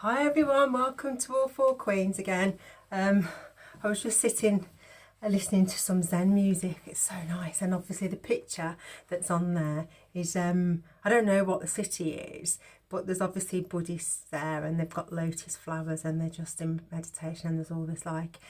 Hi everyone, welcome to All Four Queens again. I was just sitting listening to some Zen music. It's so nice, and obviously the picture that's on there is I don't know what the city is, but there's obviously Buddhists there and they've got lotus flowers and they're just in meditation, and there's all this like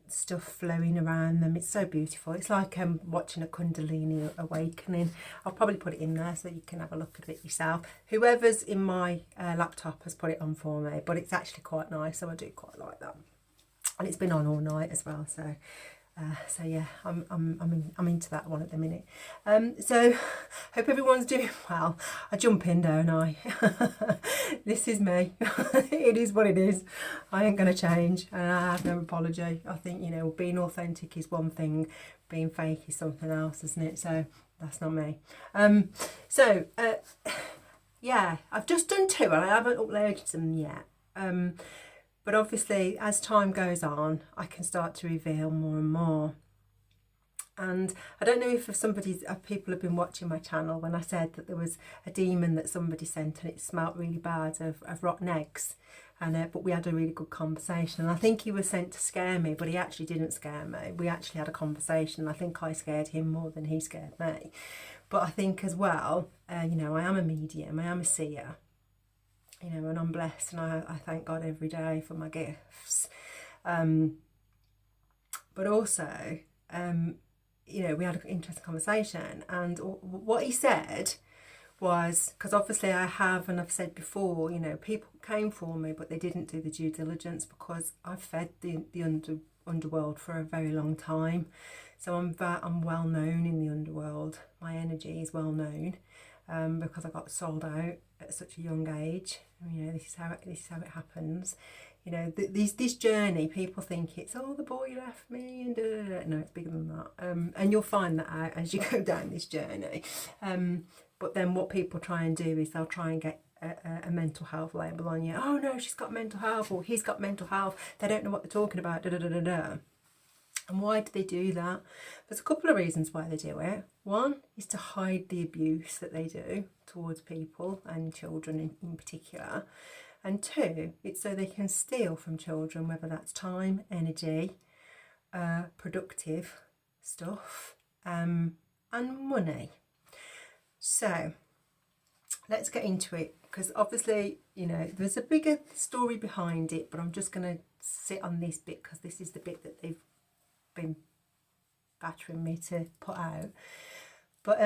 stuff flowing around them. It's so beautiful. It's like watching a Kundalini awakening. I'll probably put it in there so you can have a look at it yourself. Whoever's in my laptop has put it on for me, but it's actually quite nice, so I do quite like that. And it's been on all night as well, so yeah, I'm into that one at the minute. So hope everyone's doing well. I jump in, don't I? This is me. It is what it is. I ain't gonna change, and I have no apology. I think, you know, being authentic is one thing, being fake is something else, isn't it? So that's not me. Yeah, I've just done two and I haven't uploaded them yet. But obviously, as time goes on, I can start to reveal more and more. And I don't know if people have been watching my channel when I said that there was a demon that somebody sent and it smelt really bad of rotten eggs. And but we had a really good conversation. And I think he was sent to scare me, but he actually didn't scare me. We actually had a conversation. I think I scared him more than he scared me. But I think as well, you know, I am a medium, I am a seer. You know, and I'm blessed, and I thank God every day for my gifts. But also, you know, we had an interesting conversation, and what he said was, because obviously I have, and I've said before, you know, people came for me, but they didn't do the due diligence, because I've fed the underworld for a very long time. So I'm well known in the underworld. My energy is well known. Because I got sold out at such a young age. You know, this is how it happens. You know, this journey, people think it's, oh, the boy left me, and no, it's bigger than that. And you'll find that out as you go down this journey. But then what people try and do is they'll try and get a mental health label on you. Oh no, she's got mental health, or he's got mental health. They don't know what they're talking about. And why do they do that? There's a couple of reasons why they do it. One is to hide the abuse that they do towards people and children in particular. And two, it's so they can steal from children, whether that's time, energy, productive stuff, and money. So let's get into it, because obviously, you know, there's a bigger story behind it, but I'm just going to sit on this bit because this is the bit that they've been battering me to put out. But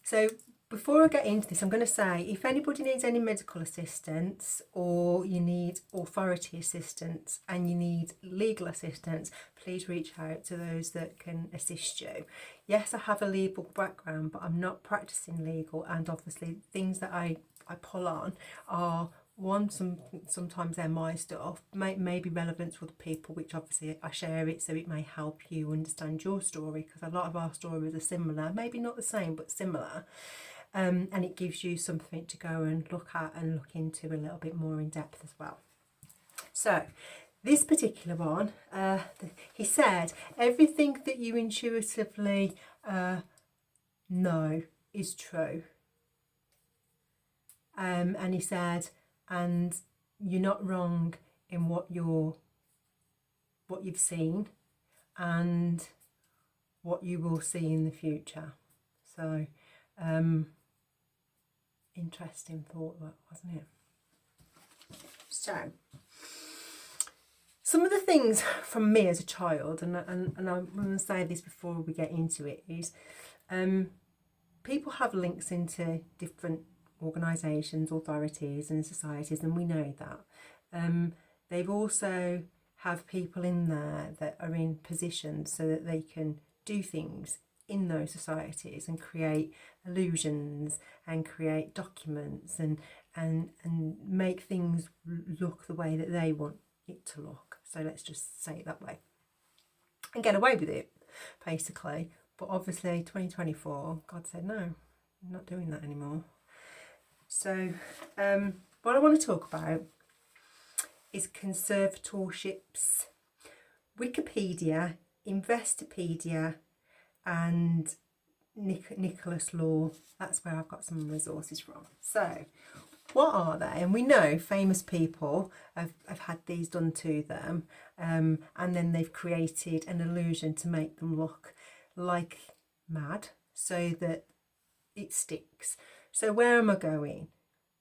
so before I get into this, I'm going to say, if anybody needs any medical assistance, or you need authority assistance and you need legal assistance, please reach out to those that can assist you. Yes, I have a legal background, but I'm not practicing legal, and obviously things that I pull on are sometimes they're my stuff, may be relevant to other people, which obviously I share it so it may help you understand your story, because a lot of our stories are similar, maybe not the same but similar, and it gives you something to go and look at and look into a little bit more in depth as well. So this particular one, he said, everything that you intuitively know is true. And he said, and you're not wrong in what you've seen and what you will see in the future. So interesting thought, wasn't it? So some of the things from me as a child, and I'm going to say this before we get into it, is people have links into different organisations, authorities and societies, and we know that. They've also have people in there that are in positions so that they can do things in those societies and create illusions and create documents and make things look the way that they want it to look. So let's just say it that way and get away with it, basically. But obviously 2024, God said no, I'm not doing that anymore. So what I want to talk about is conservatorships, Wikipedia, Investopedia and Nicholas Law. That's where I've got some resources from. So What are they? And we know famous people have had these done to them, and then they've created an illusion to make them look like mad so that it sticks. So where am I going?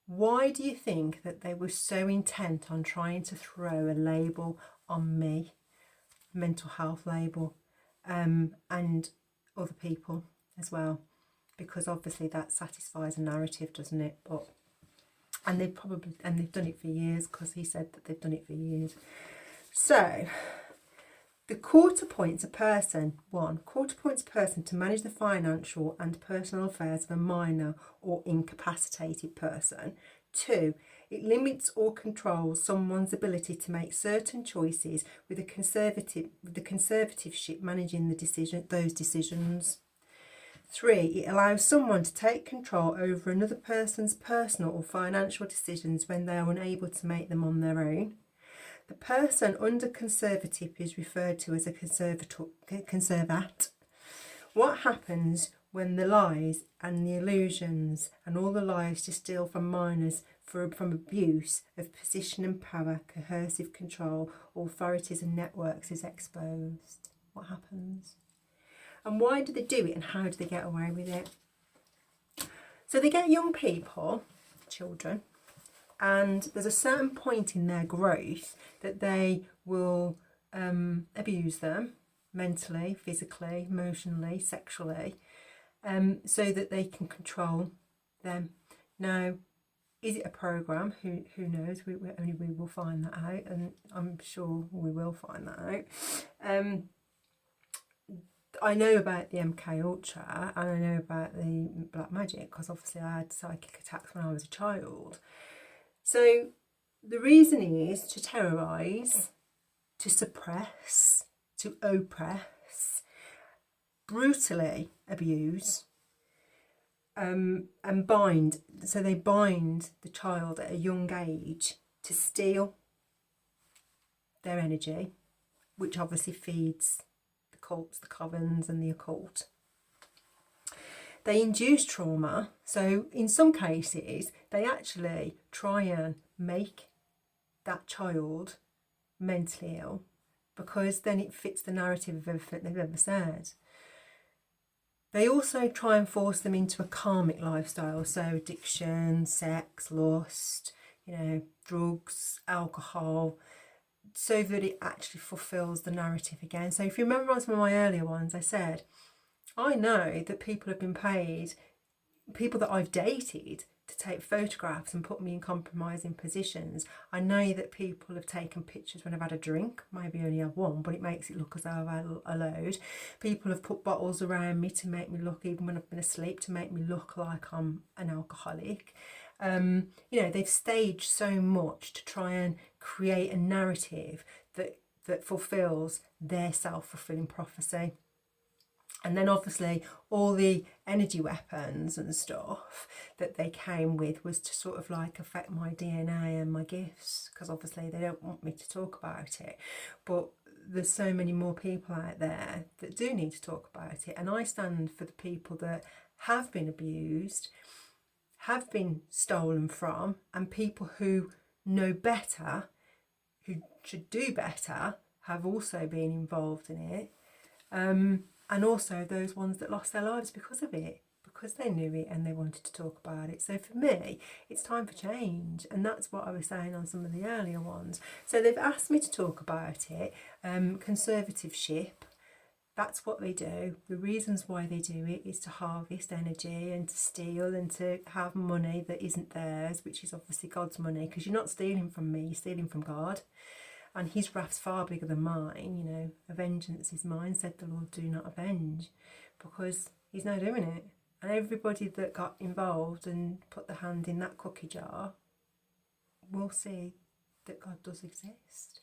Why do you think that they were so intent on trying to throw a label on me, mental health label, and other people as well? Because obviously that satisfies a narrative, doesn't it? And they've done it for years, because he said that they've done it for years. So the quarter points a person. 1. Quarter points a person to manage the financial and personal affairs of a minor or incapacitated person. 2. It limits or controls someone's ability to make certain choices with the conservatorship managing those decisions. 3. It allows someone to take control over another person's personal or financial decisions when they are unable to make them on their own. The person under conservatorship is referred to as a conservat. What happens when the lies and the illusions and all the lies to steal from minors from abuse of position and power, coercive control, authorities and networks is exposed? What happens? And why do they do it, and how do they get away with it? So they get young people, children, and there's a certain point in their growth that they will abuse them mentally, physically, emotionally, sexually, so that they can control them. Now, is it a program? Who knows? We will find that out, and I'm sure we will find that out. I know about the MK Ultra, and I know about the black magic, because obviously I had psychic attacks when I was a child. So the reason is to terrorise, to suppress, to oppress, brutally abuse, and bind. So they bind the child at a young age to steal their energy, which obviously feeds the cults, the covens and the occult. They induce trauma. So in some cases, they actually try and make that child mentally ill, because then it fits the narrative of everything they've ever said. They also try and force them into a karmic lifestyle, so addiction, sex, lust, drugs, alcohol, so that it actually fulfills the narrative again. So if you remember on some of my earlier ones, I said, I know that people have been paid, people that I've dated, to take photographs and put me in compromising positions. I know that people have taken pictures when I've had a drink, maybe only had one, but it makes it look as though I've had a load. People have put bottles around me to make me look, even when I've been asleep, to make me look like I'm an alcoholic. They've staged so much to try and create a narrative that fulfills their self-fulfilling prophecy. And then obviously all the energy weapons and stuff that they came with was to sort of like affect my DNA and my gifts, because obviously they don't want me to talk about it. But there's so many more people out there that do need to talk about it. And I stand for the people that have been abused, have been stolen from, and people who know better, who should do better, have also been involved in it. And also those ones that lost their lives because of it, because they knew it and they wanted to talk about it. So for me, it's time for change. And that's what I was saying on some of the earlier ones. So they've asked me to talk about it. Conservatorship, that's what they do. The reasons why they do it is to harvest energy and to steal and to have money that isn't theirs, which is obviously God's money, because you're not stealing from me, you're stealing from God. And his wrath's far bigger than mine, vengeance is mine, said the Lord, do not avenge, because he's now doing it. And everybody that got involved and put the hand in that cookie jar will see that God does exist.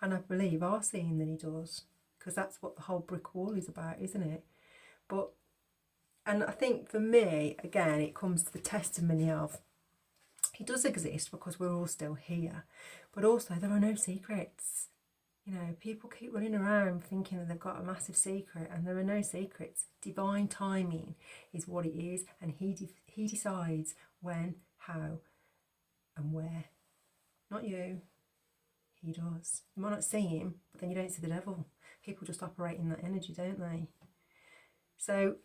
And I believe are seeing that he does, because that's what the whole brick wall is about, isn't it? And I think for me, again, it comes to the testimony of he does exist because we're all still here. But also, there are no secrets. People keep running around thinking that they've got a massive secret, and there are no secrets. Divine timing is what it is, and he decides when, how, and where. Not you. He does. You might not see him, but then you don't see the devil. People just operate in that energy, don't they? So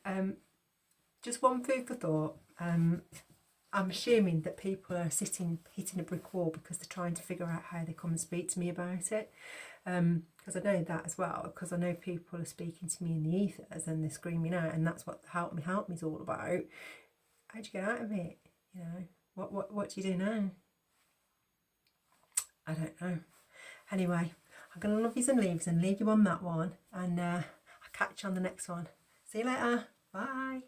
just one food for thought. I'm assuming that people are hitting a brick wall because they're trying to figure out how they come and speak to me about it. Because I know that as well, because I know people are speaking to me in the ethers and they're screaming out, and that's what help me is all about. How'd you get out of it? You know, what do you do now? I don't know. Anyway, I'm going to love yous and leave you on that one, and I'll catch you on the next one. See you later. Bye.